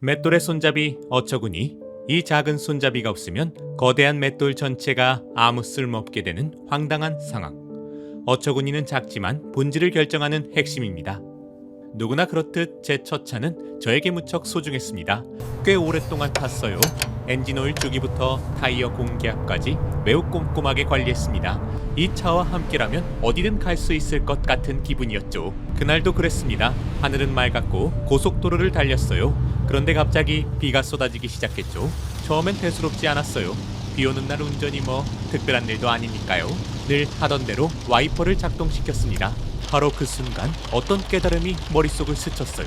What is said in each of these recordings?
맷돌의 손잡이 어처구니. 이 작은 손잡이가 없으면 거대한 맷돌 전체가 아무 쓸모없게 되는 황당한 상황. 어처구니는 작지만 본질을 결정하는 핵심입니다. 누구나 그렇듯 제 첫 차는 저에게 무척 소중했습니다. 꽤 오랫동안 탔어요. 엔진오일 주기부터 타이어 공기압까지 매우 꼼꼼하게 관리했습니다. 이 차와 함께라면 어디든 갈 수 있을 것 같은 기분이었죠. 그날도 그랬습니다. 하늘은 맑았고 고속도로를 달렸어요. 그런데 갑자기 비가 쏟아지기 시작했죠. 처음엔 대수롭지 않았어요. 비 오는 날 운전이 뭐 특별한 일도 아니니까요. 늘 하던 대로 와이퍼를 작동시켰습니다. 바로 그 순간 어떤 깨달음이 머릿속을 스쳤어요.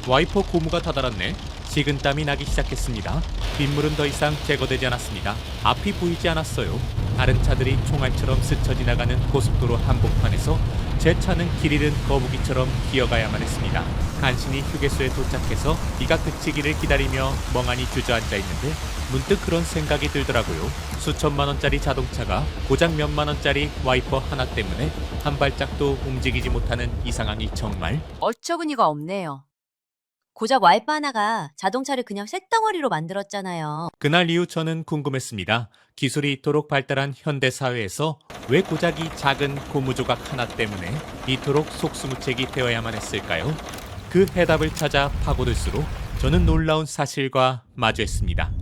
와이퍼 고무가 다 닳았네. 식은땀이 나기 시작했습니다. 빗물은 더 이상 제거되지 않았습니다. 앞이 보이지 않았어요. 다른 차들이 총알처럼 스쳐 지나가는 고속도로 한복판에서 제 차는 길 잃은 거북이처럼 기어가야만 했습니다. 간신히 휴게소에 도착해서 비가 그치기를 기다리며 멍하니 주저앉아 있는데 문득 그런 생각이 들더라고요. 수천만 원짜리 자동차가 고작 몇만 원짜리 와이퍼 하나 때문에 한 발짝도 움직이지 못하는 이 상황이 정말 어처구니가 없네요. 고작 와이프 하나가 자동차를 그냥 쇳덩어리로 만들었잖아요. 그날 이후 저는 궁금했습니다. 기술이 이토록 발달한 현대 사회에서 왜 고작 이 작은 고무 조각 하나 때문에 이토록 속수무책이 되어야만 했을까요? 그 해답을 찾아 파고들수록 저는 놀라운 사실과 마주했습니다.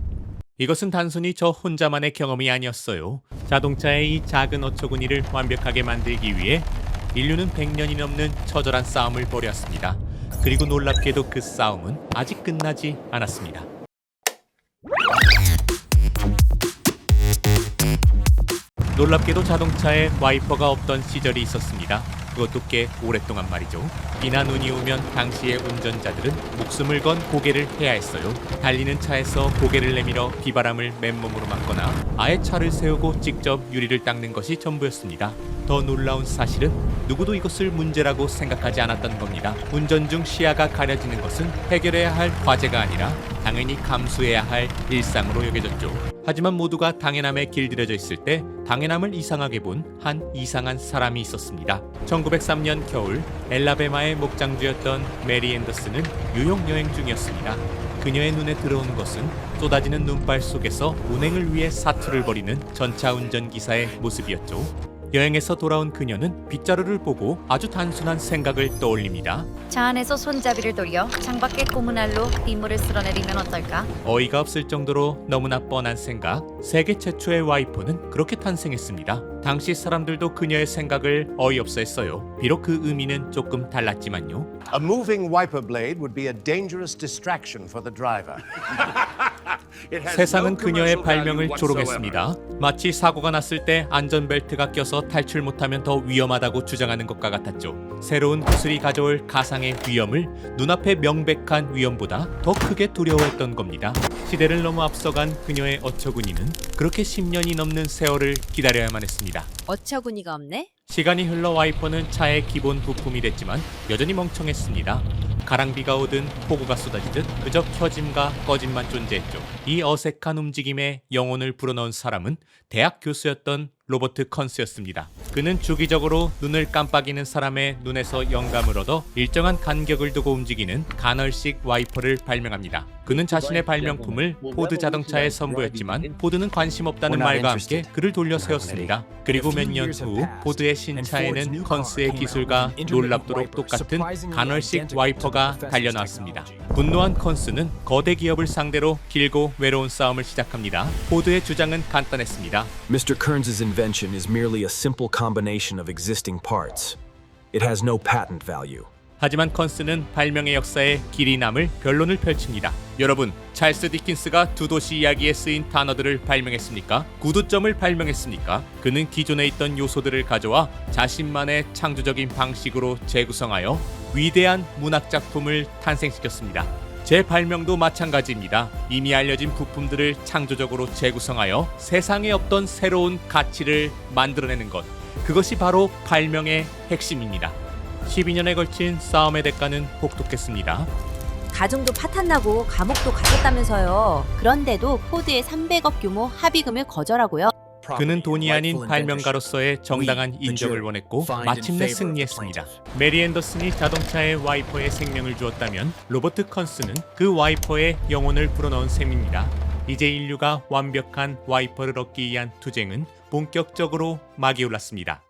이것은 단순히 저 혼자만의 경험이 아니었어요. 자동차의 이 작은 어처구니를 완벽하게 만들기 위해 인류는 100년이 넘는 처절한 싸움을 벌였습니다. 그리고 놀랍게도 그 싸움은 아직 끝나지 않았습니다. 놀랍게도 자동차에 와이퍼가 없던 시절이 있었습니다. 그것도 꽤 오랫동안 말이죠. 비나 눈이 오면 당시의 운전자들은 목숨을 건 고개를 해야 했어요. 달리는 차에서 고개를 내밀어 비바람을 맨몸으로 맞거나 아예 차를 세우고 직접 유리를 닦는 것이 전부였습니다. 더 놀라운 사실은 누구도 이것을 문제라고 생각하지 않았던 겁니다. 운전 중 시야가 가려지는 것은 해결해야 할 과제가 아니라 당연히 감수해야 할 일상으로 여겨졌죠. 하지만 모두가 당연함에 길들여져 있을 때 당연함을 이상하게 본 한 이상한 사람이 있었습니다. 1903년 겨울 엘라베마의 목장주였던 메리 앤더슨은 뉴욕 여행 중이었습니다. 그녀의 눈에 들어온 것은 쏟아지는 눈발 속에서 운행을 위해 사투를 벌이는 전차 운전기사의 모습이었죠. 여행에서 돌아온 그녀는 빗자루를 보고 아주 단순한 생각을 떠올립니다. 차 안에서 손잡이를 돌려 창밖에 고무날로 빗물을 쓸어내리면 어떨까? 어이가 없을 정도로 너무나 뻔한 생각. 세계 최초의 와이퍼는 그렇게 탄생했습니다. 당시 사람들도 그녀의 생각을 어이없어 했어요. 비록 그 의미는 조금 달랐지만요. A moving wiper blade would be a dangerous distraction for the driver. 세상은 그녀의 발명을 조롱했습니다. 마치 사고가 났을 때 안전벨트가 껴서 탈출 못하면 더 위험하다고 주장하는 것과 같았죠. 새로운 기술이 가져올 가상의 위험을 눈앞의 명백한 위험보다 더 크게 두려워했던 겁니다. 시대를 너무 앞서간 그녀의 어처구니는 그렇게 10년이 넘는 세월을 기다려야만 했습니다. 어처구니가 없네? 시간이 흘러 와이퍼는 차의 기본 부품이 됐지만 여전히 멍청했습니다. 가랑비가 오든 폭우가 쏟아지듯 그저 켜짐과 꺼짐만 존재했죠. 이 어색한 움직임에 영혼을 불어넣은 사람은 대학 교수였던 로버트 컨스였습니다. 그는 주기적으로 눈을 깜빡이는 사람의 눈에서 영감을 얻어 일정한 간격을 두고 움직이는 간헐식 와이퍼를 발명합니다. 그는 자신의 발명품을 포드 자동차에 선보였지만 포드는 관심 없다는 말과 함께 그를 돌려 세웠습니다. 그리고 몇 년 후 포드의 신차에는 컨스의 기술과 놀랍도록 똑같은 간헐식 와이퍼가 달려나왔습니다. 분노한 컨스는 거대 기업을 상대로 길고 외로운 싸움을 시작합니다. 포드의 주장은 간단했습니다. Mr. Kearns' invention is merely a simple combination of existing parts. It has no patent value. 하지만 컨스는 발명의 역사에 길이 남을 변론을 펼칩니다. 여러분, 찰스 디킨스가 두 도시 이야기에 쓰인 단어들을 발명했습니까? 구두점을 발명했습니까? 그는 기존에 있던 요소들을 가져와 자신만의 창조적인 방식으로 재구성하여 위대한 문학작품을 탄생시켰습니다. 제 발명도 마찬가지입니다. 이미 알려진 부품들을 창조적으로 재구성하여 세상에 없던 새로운 가치를 만들어내는 것. 그것이 바로 발명의 핵심입니다. 12년에 걸친 싸움의 대가는 혹독했습니다. 가정도 파탄나고 감옥도 가셨다면서요. 그런데도 포드의 300억 규모 합의금을 거절하고요. 그는 돈이 아닌 발명가로서의 정당한 인정을 원했고 마침내 승리했습니다. 메리 앤더슨이 자동차의 와이퍼에 생명을 주었다면 로버트 컨스는 그 와이퍼에 영혼을 불어넣은 셈입니다. 이제 인류가 완벽한 와이퍼를 얻기 위한 투쟁은 본격적으로 막이 올랐습니다.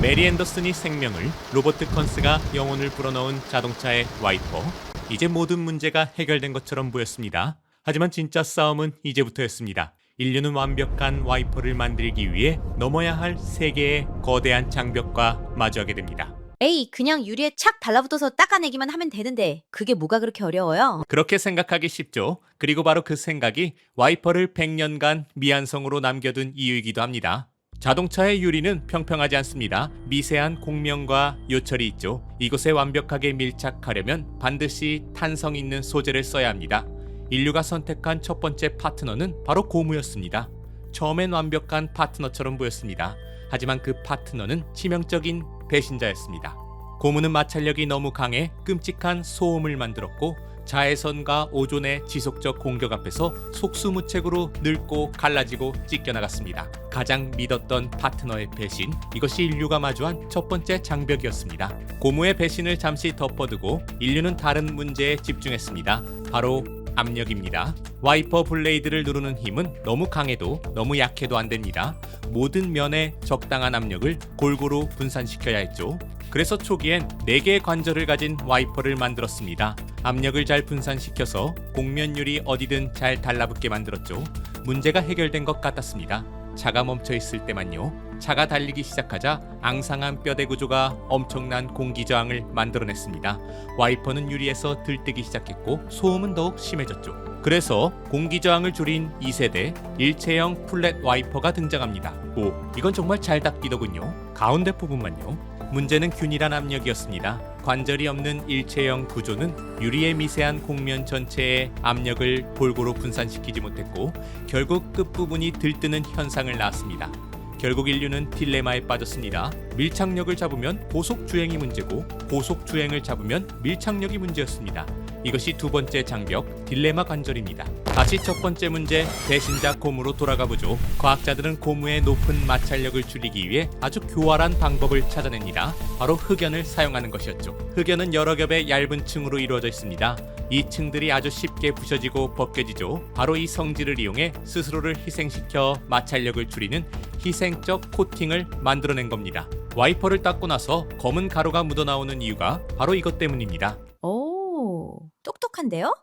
메리 앤더슨이 생명을, 로버트 컨스가 영혼을 불어넣은 자동차의 와이퍼. 이제 모든 문제가 해결된 것처럼 보였습니다. 하지만 진짜 싸움은 이제부터였습니다. 인류는 완벽한 와이퍼를 만들기 위해 넘어야 할 세 개의 거대한 장벽과 마주하게 됩니다. 에이, 그냥 유리에 착 달라붙어서 닦아내기만 하면 되는데 그게 뭐가 그렇게 어려워요? 그렇게 생각하기 쉽죠. 그리고 바로 그 생각이 와이퍼를 100년간 미완성으로 남겨둔 이유이기도 합니다. 자동차의 유리는 평평하지 않습니다. 미세한 곡면과 요철이 있죠. 이곳에 완벽하게 밀착하려면 반드시 탄성 있는 소재를 써야 합니다. 인류가 선택한 첫 번째 파트너는 바로 고무였습니다. 처음엔 완벽한 파트너처럼 보였습니다. 하지만 그 파트너는 치명적인 배신자였습니다. 고무는 마찰력이 너무 강해 끔찍한 소음을 만들었고 자외선과 오존의 지속적 공격 앞에서 속수무책으로 늙고 갈라지고 찢겨나갔습니다. 가장 믿었던 파트너의 배신, 이것이 인류가 마주한 첫 번째 장벽이었습니다. 고무의 배신을 잠시 덮어두고 인류는 다른 문제에 집중했습니다. 바로 압력입니다. 와이퍼 블레이드를 누르는 힘은 너무 강해도 너무 약해도 안 됩니다. 모든 면에 적당한 압력을 골고루 분산시켜야 했죠. 그래서 초기엔 4개의 관절을 가진 와이퍼를 만들었습니다. 압력을 잘 분산시켜서 곡면율이 어디든 잘 달라붙게 만들었죠. 문제가 해결된 것 같았습니다. 차가 멈춰 있을 때만요. 차가 달리기 시작하자 앙상한 뼈대 구조가 엄청난 공기 저항을 만들어냈습니다. 와이퍼는 유리에서 들뜨기 시작했고 소음은 더욱 심해졌죠. 그래서 공기 저항을 줄인 2세대 일체형 플랫 와이퍼가 등장합니다. 오, 이건 정말 잘 닦이더군요. 가운데 부분만요. 문제는 균일한 압력이었습니다. 관절이 없는 일체형 구조는 유리의 미세한 곡면 전체의 압력을 골고루 분산시키지 못했고 결국 끝부분이 들뜨는 현상을 낳았습니다. 결국 인류는 딜레마에 빠졌습니다. 밀착력을 잡으면 고속주행이 문제고 고속주행을 잡으면 밀착력이 문제였습니다. 이것이 두 번째 장벽, 딜레마 관절입니다. 다시 첫 번째 문제, 배신자 고무로 돌아가보죠. 과학자들은 고무의 높은 마찰력을 줄이기 위해 아주 교활한 방법을 찾아냅니다. 바로 흑연을 사용하는 것이었죠. 흑연은 여러 겹의 얇은 층으로 이루어져 있습니다. 이 층들이 아주 쉽게 부셔지고 벗겨지죠. 바로 이 성질을 이용해 스스로를 희생시켜 마찰력을 줄이는 희생적 코팅을 만들어낸 겁니다. 와이퍼를 닦고 나서 검은 가루가 묻어나오는 이유가 바로 이것 때문입니다. 오, 똑똑한데요?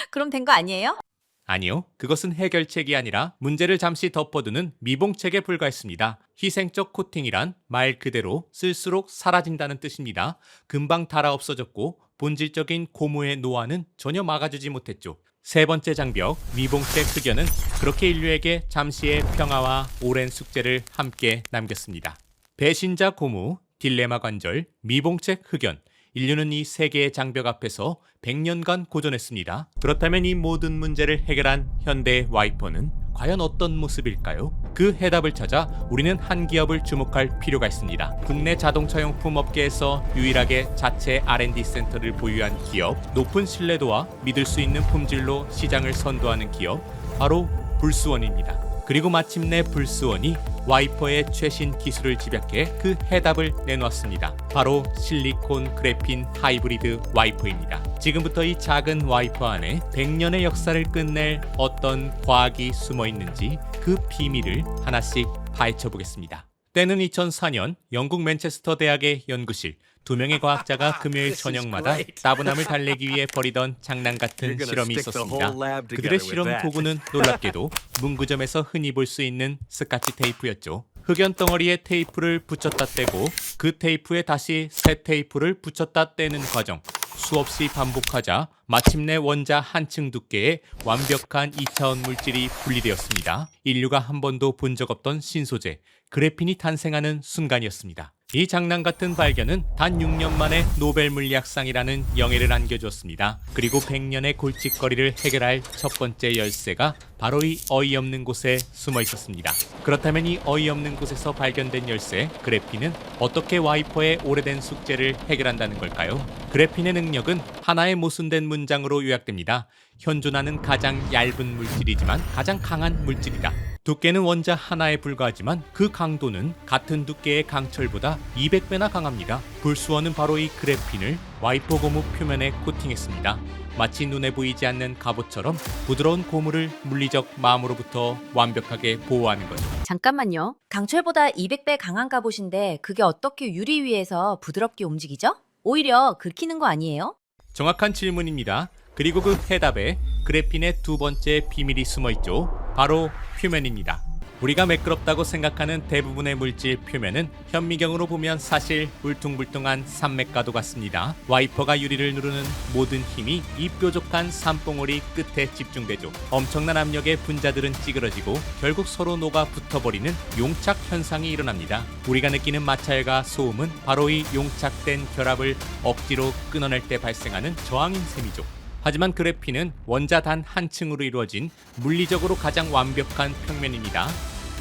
그럼 된 거 아니에요? 아니요, 그것은 해결책이 아니라 문제를 잠시 덮어두는 미봉책에 불과했습니다. 희생적 코팅이란 말 그대로 쓸수록 사라진다는 뜻입니다. 금방 달아 없어졌고 본질적인 고무의 노화는 전혀 막아주지 못했죠. 세 번째 장벽, 미봉책 흑연은 그렇게 인류에게 잠시의 평화와 오랜 숙제를 함께 남겼습니다. 배신자 고무, 딜레마 관절, 미봉책 흑연, 인류는 이 세 개의 장벽 앞에서 100년간 고전했습니다. 그렇다면 이 모든 문제를 해결한 현대의 와이퍼는 과연 어떤 모습일까요? 그 해답을 찾아 우리는 한 기업을 주목할 필요가 있습니다. 국내 자동차용품 업계에서 유일하게 자체 R&D 센터를 보유한 기업, 높은 신뢰도와 믿을 수 있는 품질로 시장을 선도하는 기업, 바로 불스원입니다. 그리고 마침내 불스원이 와이퍼의 최신 기술을 집약해 그 해답을 내놓았습니다. 바로 실리콘 그래핀 하이브리드 와이퍼입니다. 지금부터 이 작은 와이퍼 안에 100년의 역사를 끝낼 어떤 과학이 숨어 있는지 그 비밀을 하나씩 파헤쳐 보겠습니다. 때는 2004년 영국 맨체스터 대학의 연구실. 2명의 과학자가 금요일 저녁마다 따분함을 달래기 위해 벌이던 장난 같은 실험이 있었습니다. 그들의 실험 도구는 놀랍게도 문구점에서 흔히 볼 수 있는 스카치 테이프였죠. 흑연 덩어리에 테이프를 붙였다 떼고 그 테이프에 다시 새 테이프를 붙였다 떼는 과정. 수없이 반복하자 마침내 원자 한층 두께의 완벽한 2차원 물질이 분리되었습니다. 인류가 한 번도 본 적 없던 신소재, 그래핀이 탄생하는 순간이었습니다. 이 장난 같은 발견은 단 6년 만에 노벨 물리학상이라는 영예를 안겨주었습니다. 그리고 100년의 골칫거리를 해결할 첫 번째 열쇠가 바로 이 어이없는 곳에 숨어 있었습니다. 그렇다면 이 어이없는 곳에서 발견된 열쇠, 그래핀은 어떻게 와이퍼의 오래된 숙제를 해결한다는 걸까요? 그래핀의 능력은 하나의 모순된 문장으로 요약됩니다. 현존하는 가장 얇은 물질이지만 가장 강한 물질이다. 두께는 원자 하나에 불과하지만 그 강도는 같은 두께의 강철보다 200배나 강합니다. 불수원은 바로 이 그래핀을 와이퍼 고무 표면에 코팅했습니다. 마치 눈에 보이지 않는 갑옷처럼 부드러운 고무를 물리적 마모로부터 완벽하게 보호하는 거죠. 잠깐만요. 강철보다 200배 강한 갑옷인데 그게 어떻게 유리 위에서 부드럽게 움직이죠? 오히려 긁히는 거 아니에요? 정확한 질문입니다. 그리고 그 해답에 그래핀의 두 번째 비밀이 숨어 있죠. 바로 표면입니다. 우리가 매끄럽다고 생각하는 대부분의 물질 표면은 현미경으로 보면 사실 울퉁불퉁한 산맥과도 같습니다. 와이퍼가 유리를 누르는 모든 힘이 이 뾰족한 산봉우리 끝에 집중되죠. 엄청난 압력의 분자들은 찌그러지고 결국 서로 녹아 붙어버리는 용착 현상이 일어납니다. 우리가 느끼는 마찰과 소음은 바로 이 용착된 결합을 억지로 끊어낼 때 발생하는 저항인 셈이죠. 하지만 그래핀은 원자 단 한 층으로 이루어진 물리적으로 가장 완벽한 평면입니다.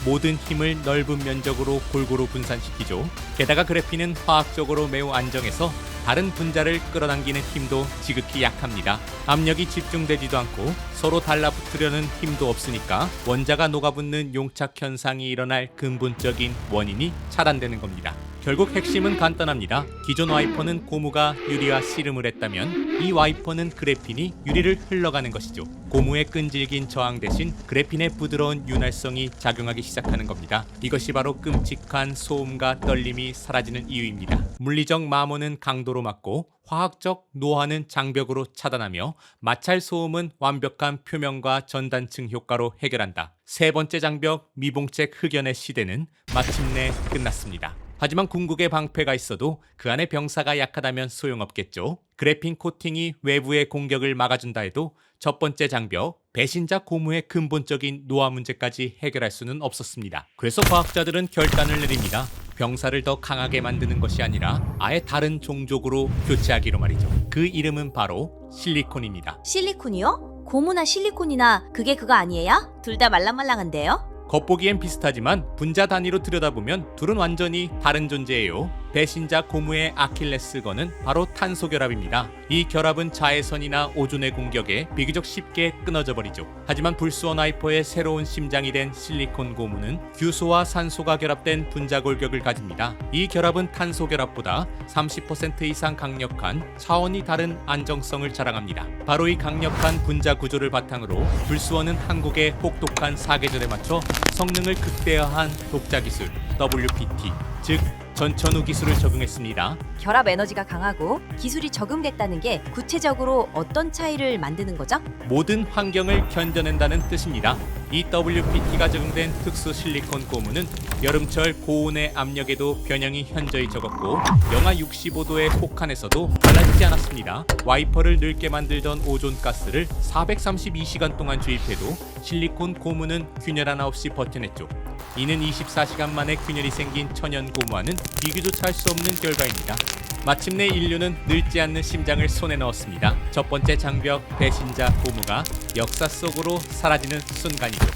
모든 힘을 넓은 면적으로 골고루 분산시키죠. 게다가 그래핀은 화학적으로 매우 안정해서 다른 분자를 끌어당기는 힘도 지극히 약합니다. 압력이 집중되지도 않고 서로 달라붙으려는 힘도 없으니까 원자가 녹아붙는 용착 현상이 일어날 근본적인 원인이 차단되는 겁니다. 결국 핵심은 간단합니다. 기존 와이퍼는 고무가 유리와 씨름을 했다면 이 와이퍼는 그래핀이 유리를 흘러가는 것이죠. 고무의 끈질긴 저항 대신 그래핀의 부드러운 윤활성이 작용하기 시작하는 겁니다. 이것이 바로 끔찍한 소음과 떨림이 사라지는 이유입니다. 물리적 마모는 강도로 막고 화학적 노화는 장벽으로 차단하며 마찰 소음은 완벽한 표면과 전단층 효과로 해결한다. 세 번째 장벽 미봉책 흑연의 시대는 마침내 끝났습니다. 하지만 궁극의 방패가 있어도 그 안에 병사가 약하다면 소용없겠죠. 그래핀 코팅이 외부의 공격을 막아준다 해도 첫 번째 장벽, 배신자 고무의 근본적인 노화 문제까지 해결할 수는 없었습니다. 그래서 과학자들은 결단을 내립니다. 병사를 더 강하게 만드는 것이 아니라 아예 다른 종족으로 교체하기로 말이죠. 그 이름은 바로 실리콘입니다. 실리콘이요? 고무나 실리콘이나 그게 그거 아니에요? 둘 다 말랑말랑한데요? 겉보기엔 비슷하지만 분자 단위로 들여다보면 둘은 완전히 다른 존재예요. 배신자 고무의 아킬레스건은 바로 탄소 결합입니다. 이 결합은 자외선이나 오존의 공격에 비교적 쉽게 끊어져 버리죠. 하지만 불수원 와이퍼의 새로운 심장이 된 실리콘 고무는 규소와 산소가 결합된 분자 골격을 가집니다. 이 결합은 탄소 결합보다 30% 이상 강력한 차원이 다른 안정성을 자랑합니다. 바로 이 강력한 분자 구조를 바탕으로 불수원은 한국의 혹독한 사계절에 맞춰 성능을 극대화한 독자 기술 WPT, 즉 전천후 기술을 적용했습니다. 결합 에너지가 강하고 기술이 적용됐다는 게 구체적으로 어떤 차이를 만드는 거죠? 모든 환경을 견뎌낸다는 뜻입니다. 이 WPT가 적용된 특수 실리콘 고무는 여름철 고온의 압력에도 변형이 현저히 적었고 영하 65도의 혹한에서도 달라지지 않았습니다. 와이퍼를 늙게 만들던 오존가스를 432시간 동안 주입해도 실리콘 고무는 균열 하나 없이 버텨냈죠. 이는 24시간 만에 균열이 생긴 천연 고무와는 비교조차 할 수 없는 결과입니다. 마침내 인류는 늙지 않는 심장을 손에 넣었습니다. 첫 번째 장벽 배신자 고무가 역사 속으로 사라지는 순간이죠.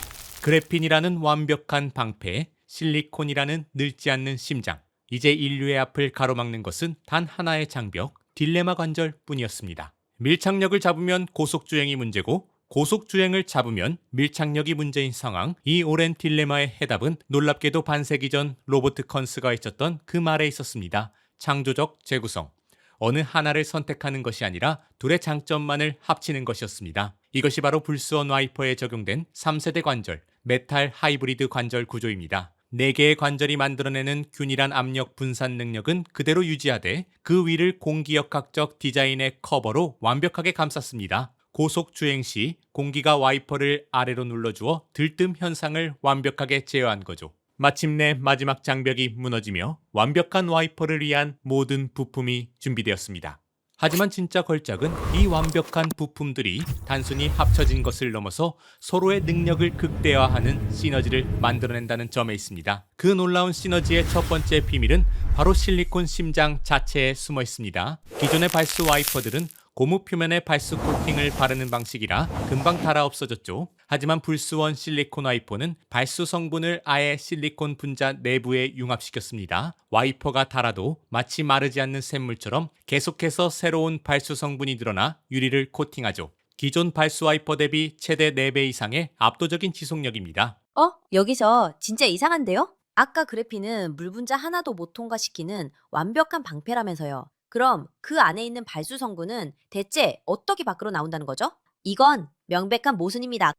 그래핀이라는 완벽한 방패, 실리콘이라는 늙지 않는 심장. 이제 인류의 앞을 가로막는 것은 단 하나의 장벽, 딜레마 관절뿐이었습니다. 밀착력을 잡으면 고속주행이 문제고 고속주행을 잡으면 밀착력이 문제인 상황. 이 오랜 딜레마의 해답은 놀랍게도 반세기 전 로버트 컨스가 외쳤던 그 말에 있었습니다. 창조적 재구성. 어느 하나를 선택하는 것이 아니라 둘의 장점만을 합치는 것이었습니다. 이것이 바로 불수원 와이퍼에 적용된 3세대 관절, 메탈 하이브리드 관절 구조입니다. 4개의 관절이 만들어내는 균일한 압력 분산 능력은 그대로 유지하되 그 위를 공기역학적 디자인의 커버로 완벽하게 감쌌습니다. 고속 주행 시 공기가 와이퍼를 아래로 눌러주어 들뜸 현상을 완벽하게 제어한 거죠. 마침내 마지막 장벽이 무너지며 완벽한 와이퍼를 위한 모든 부품이 준비되었습니다. 하지만 진짜 걸작은 이 완벽한 부품들이 단순히 합쳐진 것을 넘어서 서로의 능력을 극대화하는 시너지를 만들어낸다는 점에 있습니다. 그 놀라운 시너지의 첫 번째 비밀은 바로 실리콘 심장 자체에 숨어 있습니다. 기존의 발수 와이퍼들은 고무 표면에 발수 코팅을 바르는 방식이라 금방 닳아 없어졌죠. 하지만 불수원 실리콘 와이퍼는 발수 성분을 아예 실리콘 분자 내부에 융합시켰습니다. 와이퍼가 닳아도 마치 마르지 않는 샘물처럼 계속해서 새로운 발수 성분이 늘어나 유리를 코팅하죠. 기존 발수 와이퍼 대비 최대 4배 이상의 압도적인 지속력입니다. 여기서 진짜 이상한데요? 아까 그래핀은 물 분자 하나도 못 통과시키는 완벽한 방패라면서요. 그럼 그 안에 있는 발수 성분은 대체 어떻게 밖으로 나온다는 거죠? 이건 명백한 모순입니다.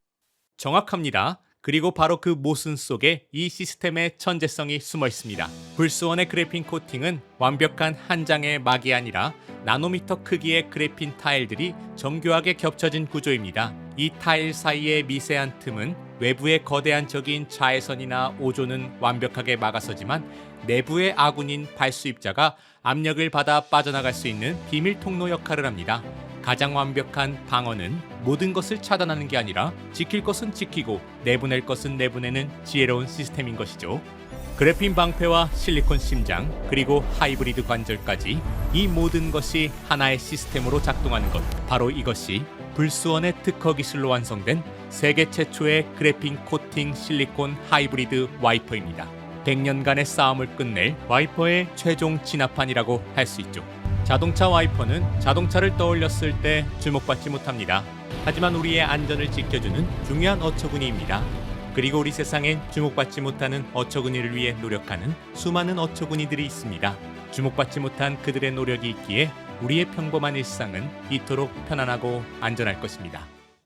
정확합니다. 그리고 바로 그 모순 속에 이 시스템의 천재성이 숨어 있습니다. 불수원의 그래핀 코팅은 완벽한 한 장의 막이 아니라 나노미터 크기의 그래핀 타일들이 정교하게 겹쳐진 구조입니다. 이 타일 사이의 미세한 틈은 외부의 거대한 적인 자외선이나 오존은 완벽하게 막아서지만 내부의 아군인 발수 입자가 압력을 받아 빠져나갈 수 있는 비밀 통로 역할을 합니다. 가장 완벽한 방어는 모든 것을 차단하는 게 아니라 지킬 것은 지키고 내보낼 것은 내보내는 지혜로운 시스템인 것이죠. 그래핀 방패와 실리콘 심장 그리고 하이브리드 관절까지 이 모든 것이 하나의 시스템으로 작동하는 것, 바로 이것이 불수원의 특허 기술로 완성된 세계 최초의 그래핀 코팅 실리콘 하이브리드 와이퍼입니다. 100년간의 싸움을 끝낼 와이퍼의 최종 진압판이라고 할 수 있죠. 자동차 와이퍼는 자동차를 떠올렸을 때 주목받지 못합니다. 하지만 우리의 안전을 지켜주는 중요한 어처구니입니다. 그리고 우리 세상엔 주목받지 못하는 어처구니를 위해 노력하는 수많은 어처구니들이 있습니다. 주목받지 못한 그들의 노력이 있기에 우리의 평범한 일상은 이토록 편안하고 안전할 것입니다.